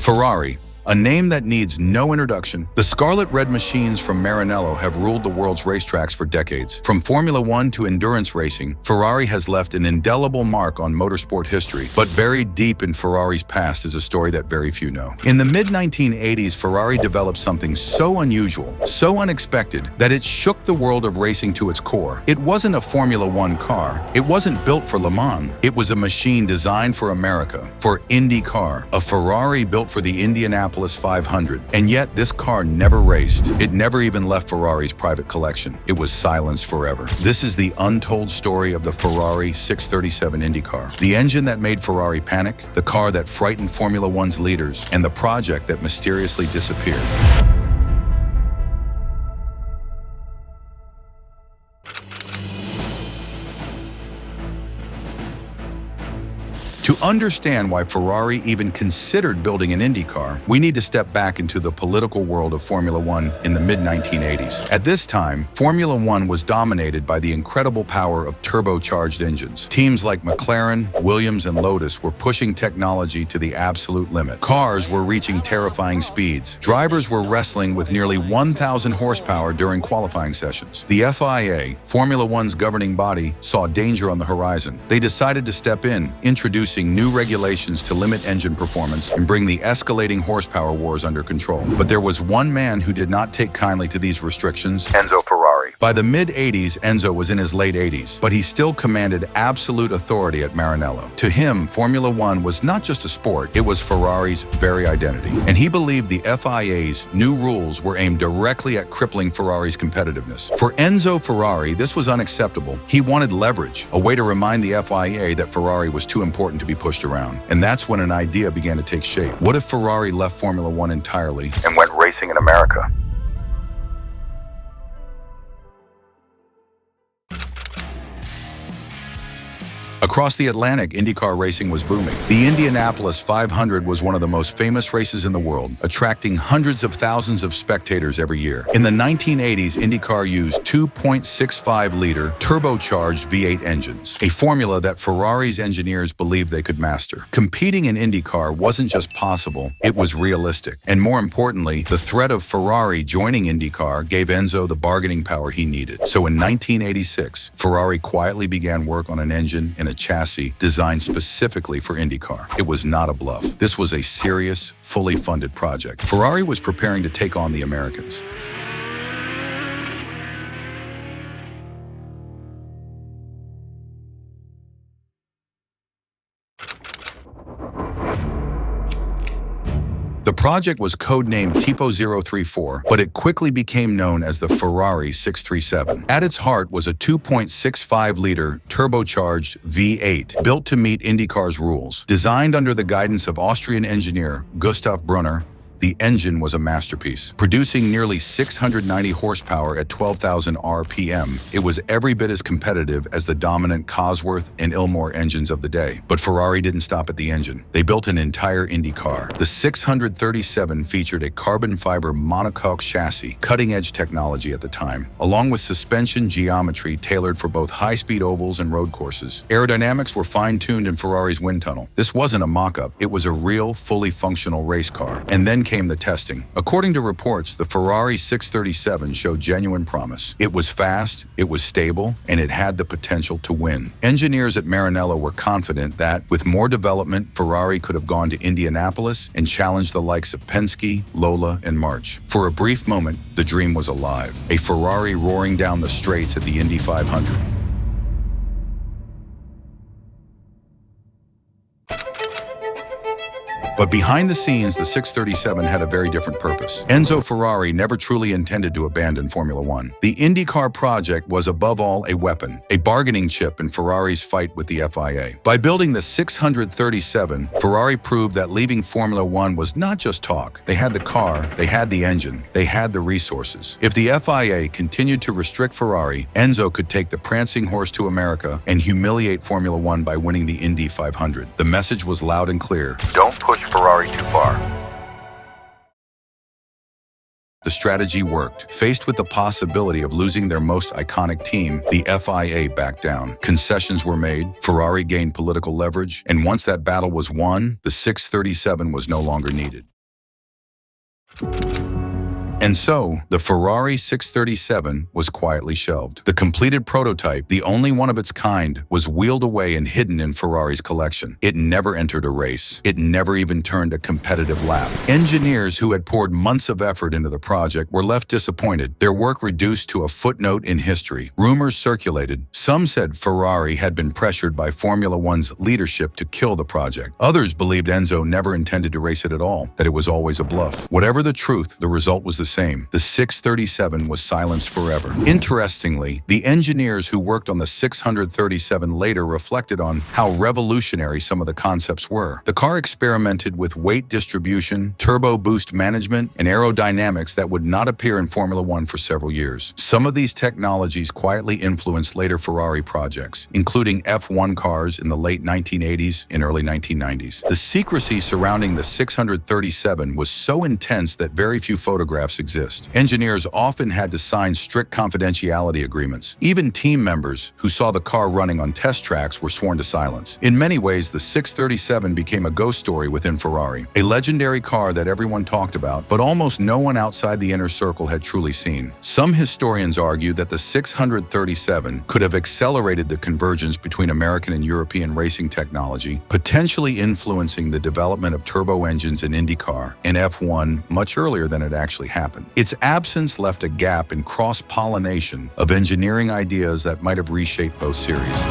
Ferrari, a name that needs no introduction. The scarlet red machines from Maranello have ruled the world's racetracks for decades. From Formula One to endurance racing, Ferrari has left an indelible mark on motorsport history. But buried deep in Ferrari's past is a story that very few know. In the mid-1980s, Ferrari developed something so unusual, so unexpected, that it shook the world of racing to its core. It wasn't a Formula One car. It wasn't built for Le Mans. It was a machine designed for America, for IndyCar, a Ferrari built for the Indianapolis 500. And yet this car never raced. It never even left Ferrari's private collection. It was silenced forever. This is the untold story of the Ferrari 637 IndyCar. The engine that made Ferrari panic, the car that frightened Formula One's leaders, and the project that mysteriously disappeared. To understand why Ferrari even considered building an IndyCar, we need to step back into the political world of Formula One in the mid-1980s. At this time, Formula One was dominated by the incredible power of turbocharged engines. Teams like McLaren, Williams, and Lotus were pushing technology to the absolute limit. Cars were reaching terrifying speeds. Drivers were wrestling with nearly 1,000 horsepower during qualifying sessions. The FIA, Formula One's governing body, saw danger on the horizon. They decided to step in, introducing new regulations to limit engine performance and bring the escalating horsepower wars under control. But there was one man who did not take kindly to these restrictions: Enzo Ferrari. By the mid-80s, Enzo was in his late 80s, but he still commanded absolute authority at Maranello. To him, Formula One was not just a sport, it was Ferrari's very identity. And he believed the FIA's new rules were aimed directly at crippling Ferrari's competitiveness. For Enzo Ferrari, this was unacceptable. He wanted leverage, a way to remind the FIA that Ferrari was too important to be pushed around. And that's when an idea began to take shape. What if Ferrari left Formula One entirely and went racing in America? Across the Atlantic, IndyCar racing was booming. The Indianapolis 500 was one of the most famous races in the world, attracting hundreds of thousands of spectators every year. In the 1980s, IndyCar used 2.65-liter turbocharged V8 engines, a formula that Ferrari's engineers believed they could master. Competing in IndyCar wasn't just possible, it was realistic. And more importantly, the threat of Ferrari joining IndyCar gave Enzo the bargaining power he needed. So in 1986, Ferrari quietly began work on an engine and a chassis designed specifically for IndyCar. It was not a bluff. This was a serious, fully funded project. Ferrari was preparing to take on the Americans. The project was codenamed Tipo 034, but it quickly became known as the Ferrari 637. At its heart was a 2.65-liter turbocharged V8, built to meet IndyCar's rules. Designed under the guidance of Austrian engineer Gustav Brunner, the engine was a masterpiece. Producing nearly 690 horsepower at 12,000 RPM, it was every bit as competitive as the dominant Cosworth and Ilmor engines of the day. But Ferrari didn't stop at the engine. They built an entire Indy car. The 637 featured a carbon fiber monocoque chassis, cutting-edge technology at the time, along with suspension geometry tailored for both high-speed ovals and road courses. Aerodynamics were fine-tuned in Ferrari's wind tunnel. This wasn't a mock-up. It was a real, fully functional race car. And then came the testing. According to reports, the Ferrari 637 showed genuine promise. It was fast, it was stable, and it had the potential to win. Engineers at Maranello were confident that, with more development, Ferrari could have gone to Indianapolis and challenged the likes of Penske, Lola, and March. For a brief moment, the dream was alive. A Ferrari roaring down the straights at the Indy 500. But behind the scenes, the 637 had a very different purpose. Enzo Ferrari never truly intended to abandon Formula One. The IndyCar project was above all a weapon, a bargaining chip in Ferrari's fight with the FIA. By building the 637, Ferrari proved that leaving Formula One was not just talk. They had the car, they had the engine, they had the resources. If the FIA continued to restrict Ferrari, Enzo could take the prancing horse to America and humiliate Formula One by winning the Indy 500. The message was loud and clear: don't push Ferrari too far. The strategy worked. Faced with the possibility of losing their most iconic team, the FIA backed down. Concessions were made, Ferrari gained political leverage, and once that battle was won, the 637 was no longer needed. And so, the Ferrari 637 was quietly shelved. The completed prototype, the only one of its kind, was wheeled away and hidden in Ferrari's collection. It never entered a race. It never even turned a competitive lap. Engineers who had poured months of effort into the project were left disappointed, their work reduced to a footnote in history. Rumors circulated. Some said Ferrari had been pressured by Formula One's leadership to kill the project. Others believed Enzo never intended to race it at all, that it was always a bluff. Whatever the truth, the result was the same. The 637 was silenced forever. Interestingly, the engineers who worked on the 637 later reflected on how revolutionary some of the concepts were. The car experimented with weight distribution, turbo boost management, and aerodynamics that would not appear in Formula One for several years. Some of these technologies quietly influenced later Ferrari projects, including F1 cars in the late 1980s and early 1990s. The secrecy surrounding the 637 was so intense that very few photographs exist. Engineers often had to sign strict confidentiality agreements. Even team members who saw the car running on test tracks were sworn to silence. In many ways, the 637 became a ghost story within Ferrari, a legendary car that everyone talked about, but almost no one outside the inner circle had truly seen. Some historians argue that the 637 could have accelerated the convergence between American and European racing technology, potentially influencing the development of turbo engines in IndyCar and F1 much earlier than it actually happened. Its absence left a gap in cross-pollination of engineering ideas that might have reshaped both series.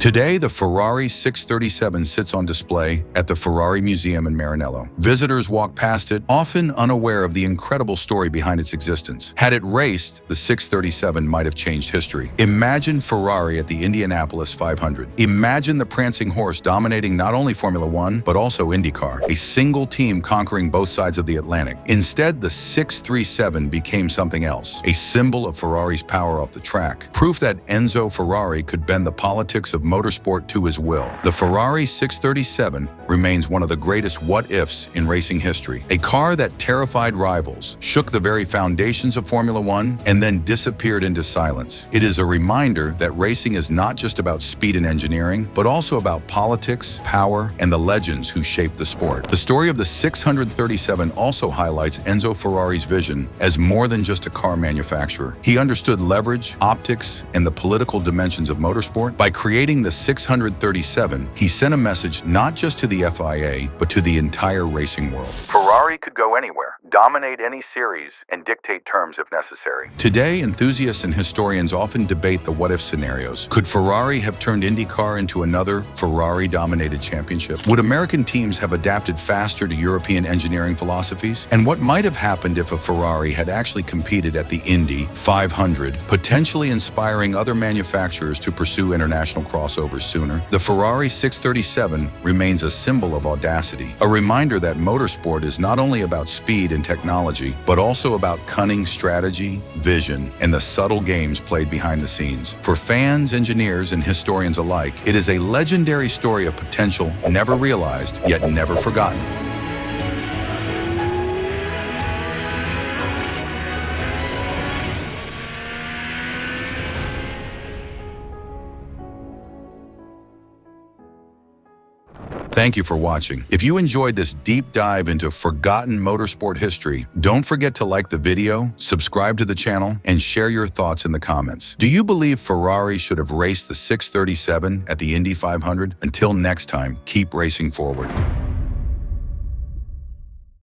Today, the Ferrari 637 sits on display at the Ferrari Museum in Maranello. Visitors walk past it, often unaware of the incredible story behind its existence. Had it raced, the 637 might have changed history. Imagine Ferrari at the Indianapolis 500. Imagine the prancing horse dominating not only Formula One, but also IndyCar, a single team conquering both sides of the Atlantic. Instead, the 637 became something else, a symbol of Ferrari's power off the track, proof that Enzo Ferrari could bend the politics of motorsport to his will. The Ferrari 637 remains one of the greatest what-ifs in racing history. A car that terrified rivals, shook the very foundations of Formula One, and then disappeared into silence. It is a reminder that racing is not just about speed and engineering, but also about politics, power, and the legends who shaped the sport. The story of the 637 also highlights Enzo Ferrari's vision as more than just a car manufacturer. He understood leverage, optics, and the political dimensions of motorsport. By creating the 637, he sent a message not just to the FIA, but to the entire racing world. Ferrari could go anywhere, dominate any series, and dictate terms if necessary. Today, enthusiasts and historians often debate the what-if scenarios. Could Ferrari have turned IndyCar into another Ferrari-dominated championship? Would American teams have adapted faster to European engineering philosophies? And what might have happened if a Ferrari had actually competed at the Indy 500, potentially inspiring other manufacturers to pursue international crossovers sooner? The Ferrari 637 remains a symbol of audacity, a reminder that motorsport is not only about speed and technology, but also about cunning strategy, vision, and the subtle games played behind the scenes. For fans, engineers, and historians alike, it is a legendary story of potential never realized, yet never forgotten. Thank you for watching. If you enjoyed this deep dive into forgotten motorsport history, don't forget to like the video, subscribe to the channel, and share your thoughts in the comments. Do you believe Ferrari should have raced the 637 at the Indy 500? Until next time, keep racing forward.